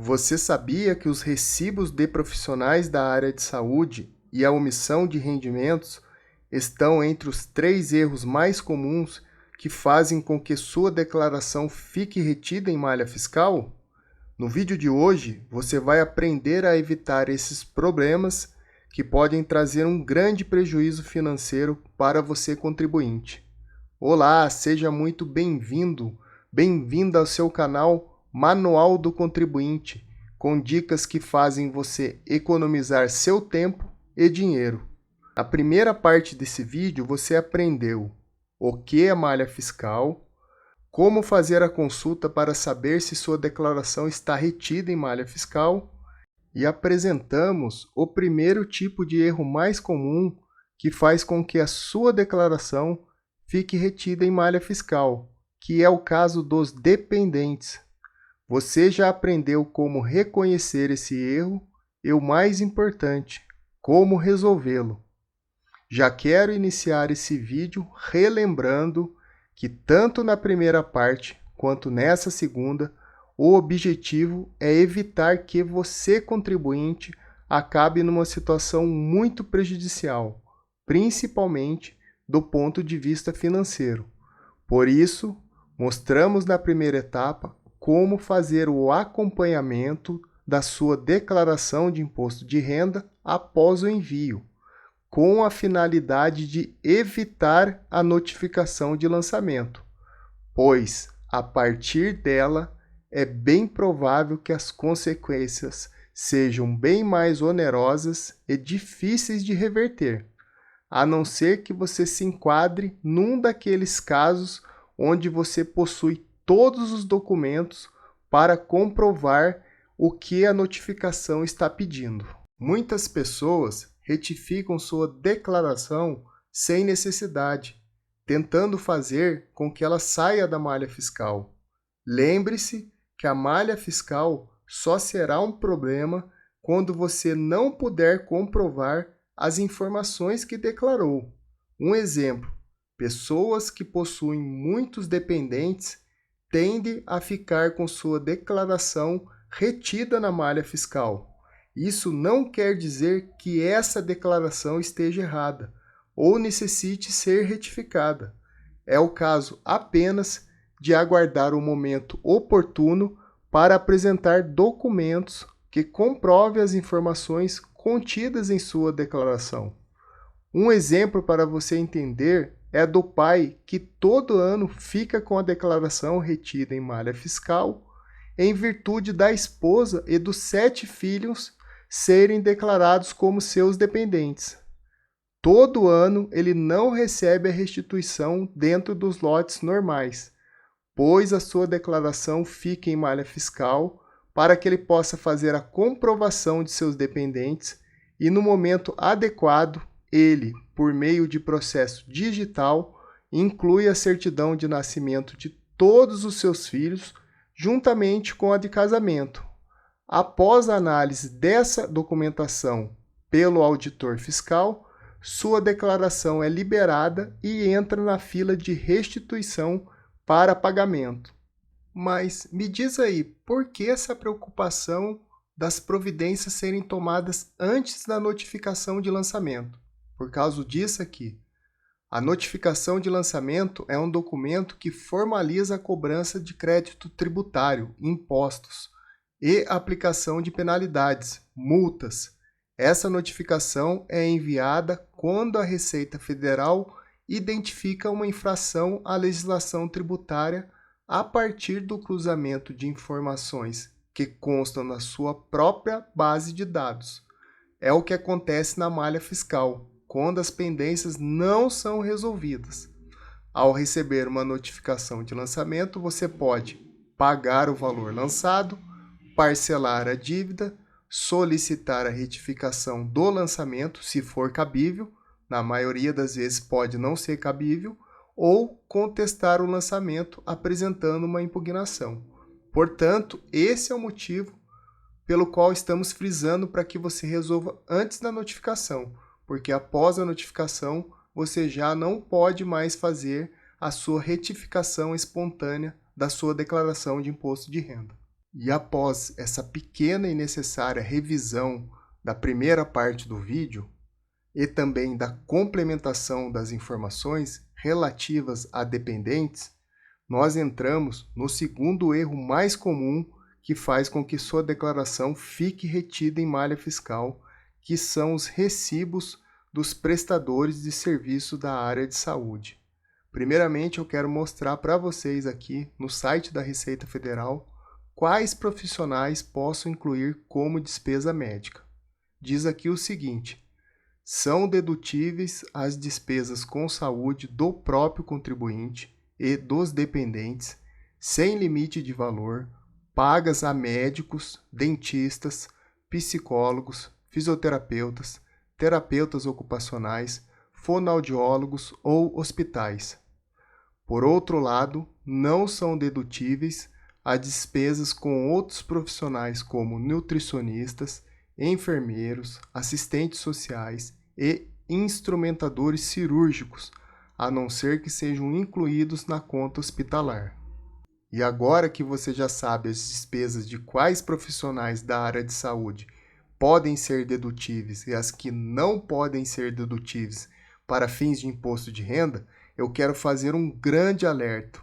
Você sabia que os recibos de profissionais da área de saúde e a omissão de rendimentos estão entre os 3 erros mais comuns que fazem com que sua declaração fique retida em malha fiscal? No vídeo de hoje, você vai aprender a evitar esses problemas que podem trazer um grande prejuízo financeiro para você contribuinte. Olá, seja muito bem-vindo, bem-vinda ao seu canal Manual do Contribuinte, com dicas que fazem você economizar seu tempo e dinheiro. Na primeira parte desse vídeo, você aprendeu o que é malha fiscal, como fazer a consulta para saber se sua declaração está retida em malha fiscal e apresentamos o primeiro tipo de erro mais comum que faz com que a sua declaração fique retida em malha fiscal, que é o caso dos dependentes. Você já aprendeu como reconhecer esse erro e, o mais importante, como resolvê-lo. Já quero iniciar esse vídeo relembrando que tanto na primeira parte quanto nessa segunda, o objetivo é evitar que você, contribuinte, acabe numa situação muito prejudicial, principalmente do ponto de vista financeiro. Por isso, mostramos na primeira etapa como fazer o acompanhamento da sua declaração de imposto de renda após o envio, com a finalidade de evitar a notificação de lançamento, pois, a partir dela, é bem provável que as consequências sejam bem mais onerosas e difíceis de reverter, a não ser que você se enquadre num daqueles casos onde você possui todos os documentos para comprovar o que a notificação está pedindo. Muitas pessoas retificam sua declaração sem necessidade, tentando fazer com que ela saia da malha fiscal. Lembre-se que a malha fiscal só será um problema quando você não puder comprovar as informações que declarou. Um exemplo: pessoas que possuem muitos dependentes tendem a ficar com sua declaração retida na malha fiscal. Isso não quer dizer que essa declaração esteja errada ou necessite ser retificada. É o caso apenas de aguardar o momento oportuno para apresentar documentos que comprovem as informações contidas em sua declaração. Um exemplo para você entender é do pai que todo ano fica com a declaração retida em malha fiscal em virtude da esposa e dos 7 filhos serem declarados como seus dependentes. Todo ano ele não recebe a restituição dentro dos lotes normais, pois a sua declaração fica em malha fiscal para que ele possa fazer a comprovação de seus dependentes e, no momento adequado, ele, por meio de processo digital, inclui a certidão de nascimento de todos os seus filhos, juntamente com a de casamento. Após a análise dessa documentação pelo auditor fiscal, sua declaração é liberada e entra na fila de restituição para pagamento. Mas me diz aí, por que essa preocupação das providências serem tomadas antes da notificação de lançamento? Por causa disso aqui. A notificação de lançamento é um documento que formaliza a cobrança de crédito tributário, impostos e aplicação de penalidades, multas. Essa notificação é enviada quando a Receita Federal identifica uma infração à legislação tributária a partir do cruzamento de informações que constam na sua própria base de dados. É o que acontece na malha fiscal, quando as pendências não são resolvidas. Ao receber uma notificação de lançamento, você pode pagar o valor lançado, parcelar a dívida, solicitar a retificação do lançamento, se for cabível, na maioria das vezes pode não ser cabível, ou contestar o lançamento apresentando uma impugnação. Portanto, esse é o motivo pelo qual estamos frisando para que você resolva antes da notificação, porque após a notificação você já não pode mais fazer a sua retificação espontânea da sua declaração de imposto de renda. E após essa pequena e necessária revisão da primeira parte do vídeo e também da complementação das informações relativas a dependentes, nós entramos no segundo erro mais comum que faz com que sua declaração fique retida em malha fiscal, que são os recibos dos prestadores de serviço da área de saúde. Primeiramente, eu quero mostrar para vocês aqui no site da Receita Federal quais profissionais posso incluir como despesa médica. Diz aqui o seguinte: são dedutíveis as despesas com saúde do próprio contribuinte e dos dependentes, sem limite de valor, pagas a médicos, dentistas, psicólogos, fisioterapeutas, terapeutas ocupacionais, fonoaudiólogos ou hospitais. Por outro lado, não são dedutíveis as despesas com outros profissionais como nutricionistas, enfermeiros, assistentes sociais e instrumentadores cirúrgicos, a não ser que sejam incluídos na conta hospitalar. E agora que você já sabe as despesas de quais profissionais da área de saúde podem ser dedutíveis e as que não podem ser dedutíveis para fins de imposto de renda, eu quero fazer um grande alerta,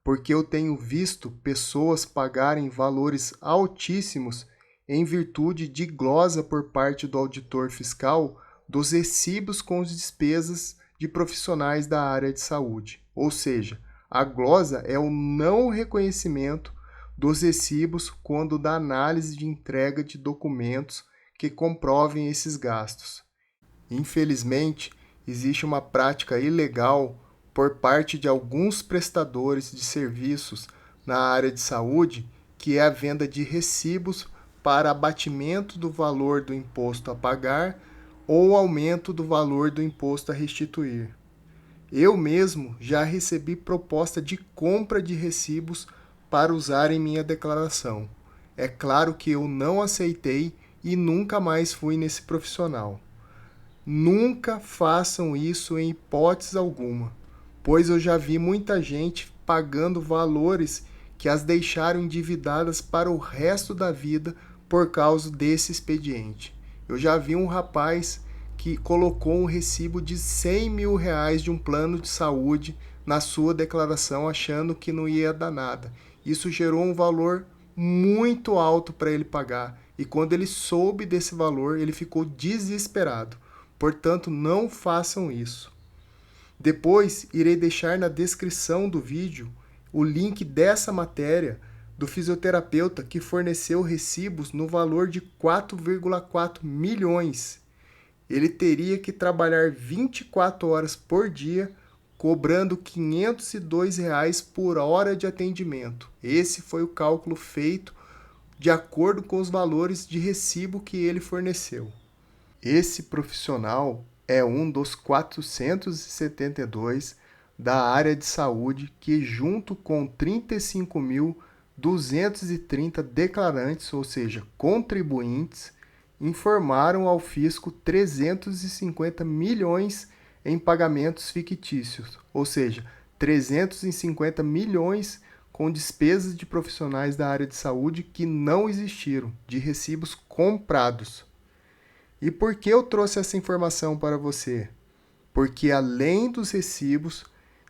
porque eu tenho visto pessoas pagarem valores altíssimos em virtude de glosa por parte do auditor fiscal dos recibos com as despesas de profissionais da área de saúde. Ou seja, a glosa é o não reconhecimento dos recibos quando da análise de entrega de documentos que comprovem esses gastos. Infelizmente, existe uma prática ilegal por parte de alguns prestadores de serviços na área de saúde, que é a venda de recibos para abatimento do valor do imposto a pagar ou aumento do valor do imposto a restituir. Eu mesmo já recebi proposta de compra de recibos para usar em minha declaração. É claro que eu não aceitei e nunca mais fui nesse profissional. Nunca façam isso em hipótese alguma, pois eu já vi muita gente pagando valores que as deixaram endividadas para o resto da vida por causa desse expediente. Eu já vi um rapaz que colocou um recibo de R$100 mil de um plano de saúde na sua declaração, achando que não ia dar nada. Isso gerou um valor muito alto para ele pagar, e quando ele soube desse valor, ele ficou desesperado. Portanto, não façam isso. Depois, irei deixar na descrição do vídeo o link dessa matéria do fisioterapeuta que forneceu recibos no valor de 4,4 milhões. Ele teria que trabalhar 24 horas por dia, cobrando R$ 502 por hora de atendimento. Esse foi o cálculo feito de acordo com os valores de recibo que ele forneceu. Esse profissional é um dos 472 da área de saúde que, junto com 35.230 declarantes, ou seja, contribuintes, informaram ao fisco 350 milhões em pagamentos fictícios, ou seja, 350 milhões com despesas de profissionais da área de saúde que não existiram, de recibos comprados. E por que eu trouxe essa informação para você? Porque além dos recibos,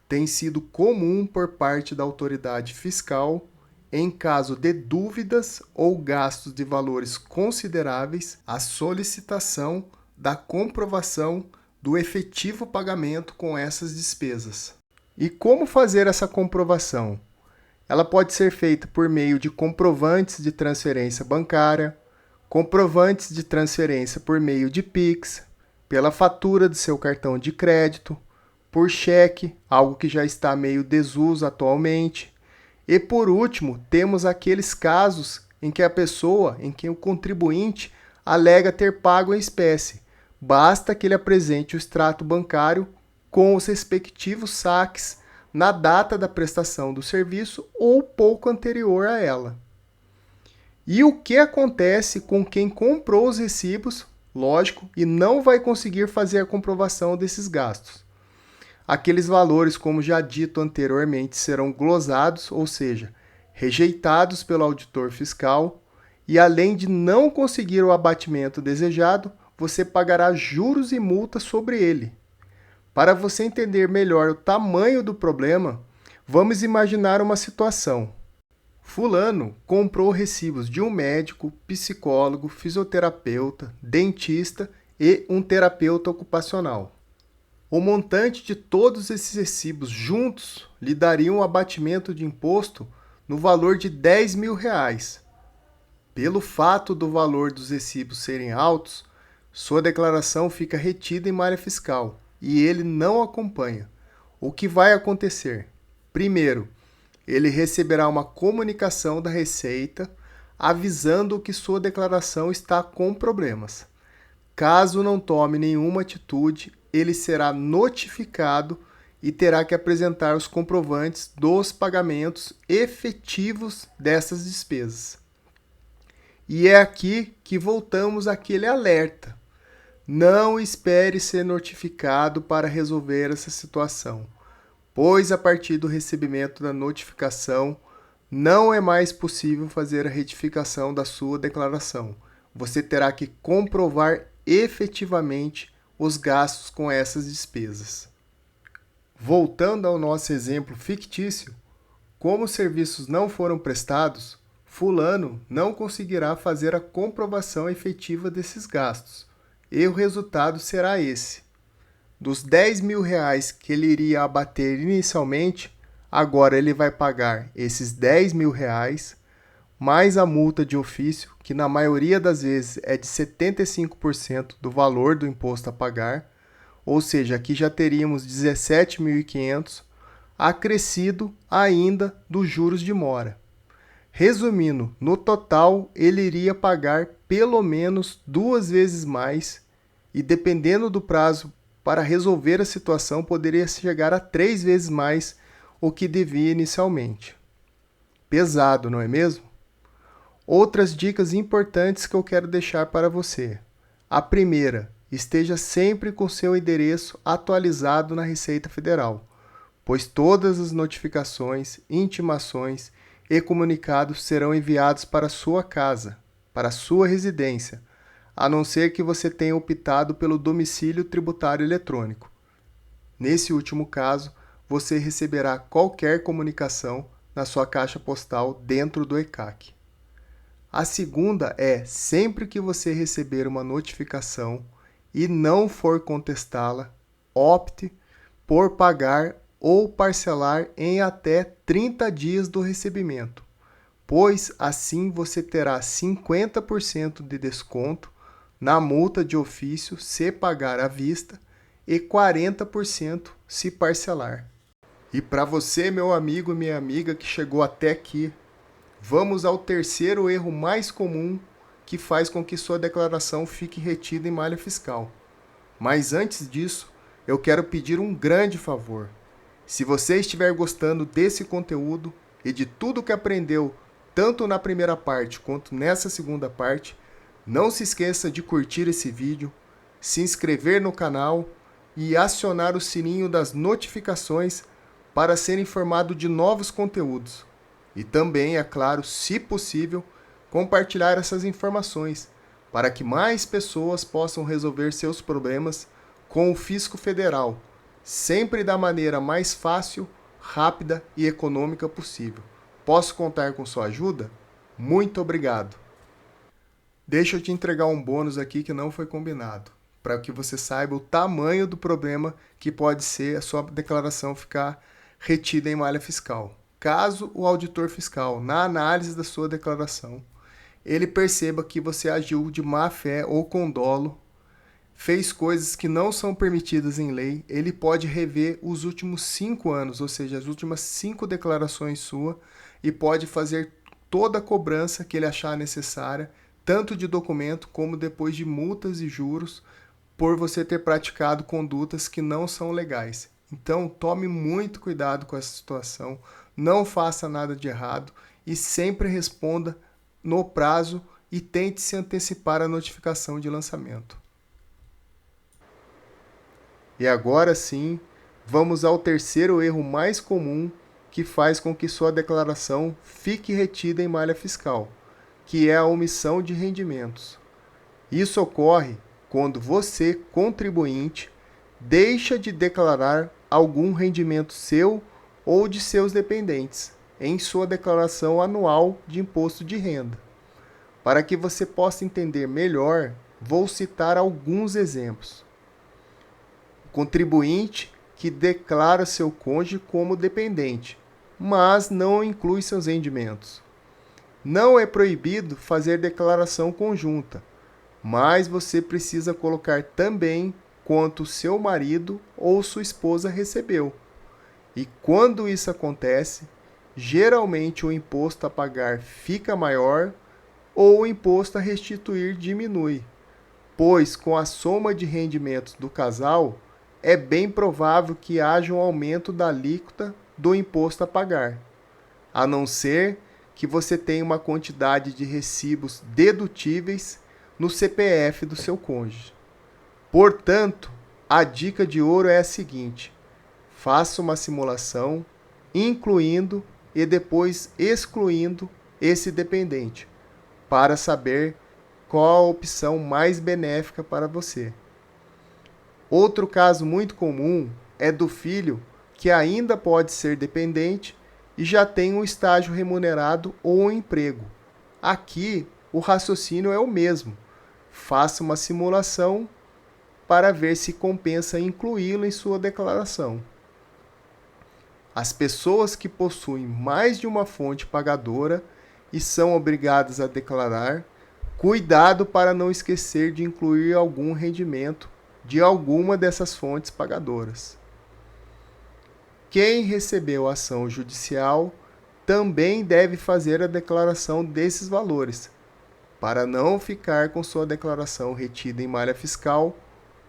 tem sido comum por parte da autoridade fiscal, em caso de dúvidas ou gastos de valores consideráveis, a solicitação da comprovação do efetivo pagamento com essas despesas. E como fazer essa comprovação? Ela pode ser feita por meio de comprovantes de transferência bancária, comprovantes de transferência por meio de Pix, pela fatura do seu cartão de crédito, por cheque, algo que já está meio desuso atualmente. E por último, temos aqueles casos em que o contribuinte alega ter pago em espécie. Basta que ele apresente o extrato bancário com os respectivos saques na data da prestação do serviço ou pouco anterior a ela. E o que acontece com quem comprou os recibos, lógico, e não vai conseguir fazer a comprovação desses gastos? Aqueles valores, como já dito anteriormente, serão glosados, ou seja, rejeitados pelo auditor fiscal, e além de não conseguir o abatimento desejado, você pagará juros e multas sobre ele. Para você entender melhor o tamanho do problema, vamos imaginar uma situação. Fulano comprou recibos de um médico, psicólogo, fisioterapeuta, dentista e um terapeuta ocupacional. O montante de todos esses recibos juntos lhe daria um abatimento de imposto no valor de R$ 10.000. Pelo fato do valor dos recibos serem altos, sua declaração fica retida em malha fiscal e ele não acompanha. O que vai acontecer? Primeiro, ele receberá uma comunicação da Receita avisando que sua declaração está com problemas. Caso não tome nenhuma atitude, ele será notificado e terá que apresentar os comprovantes dos pagamentos efetivos dessas despesas. E é aqui que voltamos àquele alerta. Não espere ser notificado para resolver essa situação, pois a partir do recebimento da notificação, não é mais possível fazer a retificação da sua declaração. Você terá que comprovar efetivamente os gastos com essas despesas. Voltando ao nosso exemplo fictício, como os serviços não foram prestados, fulano não conseguirá fazer a comprovação efetiva desses gastos, e o resultado será esse. Dos R$ 10.000 que ele iria abater inicialmente, agora ele vai pagar esses R$ 10.000, mais a multa de ofício, que na maioria das vezes é de 75% do valor do imposto a pagar, ou seja, aqui já teríamos R$ 17.500, acrescido ainda dos juros de mora. Resumindo, no total ele iria pagar pelo menos 2 vezes mais e, dependendo do prazo para resolver a situação, poderia chegar a 3 vezes mais o que devia inicialmente. Pesado, não é mesmo? Outras dicas importantes que eu quero deixar para você. A primeira, esteja sempre com seu endereço atualizado na Receita Federal, pois todas as notificações, intimações e comunicados serão enviados para sua casa, para sua residência, a não ser que você tenha optado pelo domicílio tributário eletrônico. Nesse último caso, você receberá qualquer comunicação na sua caixa postal dentro do ECAC. A segunda é, sempre que você receber uma notificação e não for contestá-la, opte por pagar ou parcelar em até 30 dias do recebimento, pois assim você terá 50% de desconto na multa de ofício se pagar à vista e 40% se parcelar. E para você, meu amigo e minha amiga que chegou até aqui, vamos ao terceiro erro mais comum que faz com que sua declaração fique retida em malha fiscal. Mas antes disso, eu quero pedir um grande favor. Se você estiver gostando desse conteúdo e de tudo que aprendeu, tanto na primeira parte quanto nessa segunda parte, não se esqueça de curtir esse vídeo, se inscrever no canal e acionar o sininho das notificações para ser informado de novos conteúdos. E também, é claro, se possível, compartilhar essas informações para que mais pessoas possam resolver seus problemas com o Fisco Federal, sempre da maneira mais fácil, rápida e econômica possível. Posso contar com sua ajuda? Muito obrigado! Deixa eu te entregar um bônus aqui que não foi combinado, para que você saiba o tamanho do problema que pode ser a sua declaração ficar retida em malha fiscal. Caso o auditor fiscal, na análise da sua declaração, ele perceba que você agiu de má fé ou com dolo, fez coisas que não são permitidas em lei, ele pode rever os últimos 5 anos, ou seja, as últimas 5 declarações suas, e pode fazer toda a cobrança que ele achar necessária, tanto de documento como depois de multas e juros, por você ter praticado condutas que não são legais. Então, tome muito cuidado com essa situação, não faça nada de errado e sempre responda no prazo e tente se antecipar à notificação de lançamento. E agora sim, vamos ao terceiro erro mais comum que faz com que sua declaração fique retida em malha fiscal, que é a omissão de rendimentos. Isso ocorre quando você, contribuinte, deixa de declarar algum rendimento seu ou de seus dependentes em sua declaração anual de imposto de renda. Para que você possa entender melhor, vou citar alguns exemplos. O contribuinte que declara seu cônjuge como dependente, mas não inclui seus rendimentos. Não é proibido fazer declaração conjunta, mas você precisa colocar também quanto seu marido ou sua esposa recebeu. E quando isso acontece, geralmente o imposto a pagar fica maior ou o imposto a restituir diminui, pois com a soma de rendimentos do casal, é bem provável que haja um aumento da alíquota do imposto a pagar, a não ser que você tenha uma quantidade de recibos dedutíveis no CPF do seu cônjuge. Portanto, a dica de ouro é a seguinte: faça uma simulação, incluindo e depois excluindo esse dependente, para saber qual a opção mais benéfica para você. Outro caso muito comum é do filho que ainda pode ser dependente e já tem um estágio remunerado ou um emprego. Aqui, o raciocínio é o mesmo. Faça uma simulação para ver se compensa incluí-lo em sua declaração. As pessoas que possuem mais de uma fonte pagadora e são obrigadas a declarar, cuidado para não esquecer de incluir algum rendimento de alguma dessas fontes pagadoras. Quem recebeu a ação judicial também deve fazer a declaração desses valores, para não ficar com sua declaração retida em malha fiscal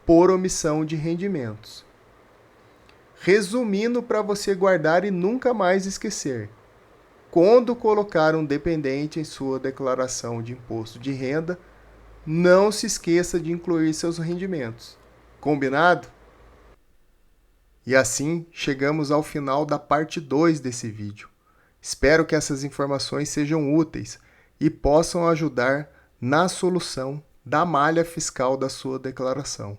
por omissão de rendimentos. Resumindo para você guardar e nunca mais esquecer, quando colocar um dependente em sua declaração de imposto de renda, não se esqueça de incluir seus rendimentos. Combinado? E assim chegamos ao final da parte 2 desse vídeo. Espero que essas informações sejam úteis e possam ajudar na solução da malha fiscal da sua declaração.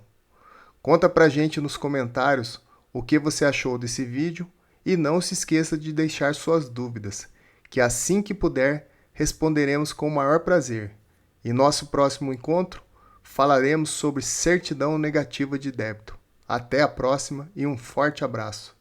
Conta pra gente nos comentários o que você achou desse vídeo e não se esqueça de deixar suas dúvidas, que assim que puder responderemos com o maior prazer. Em nosso próximo encontro, falaremos sobre certidão negativa de débito. Até a próxima e um forte abraço.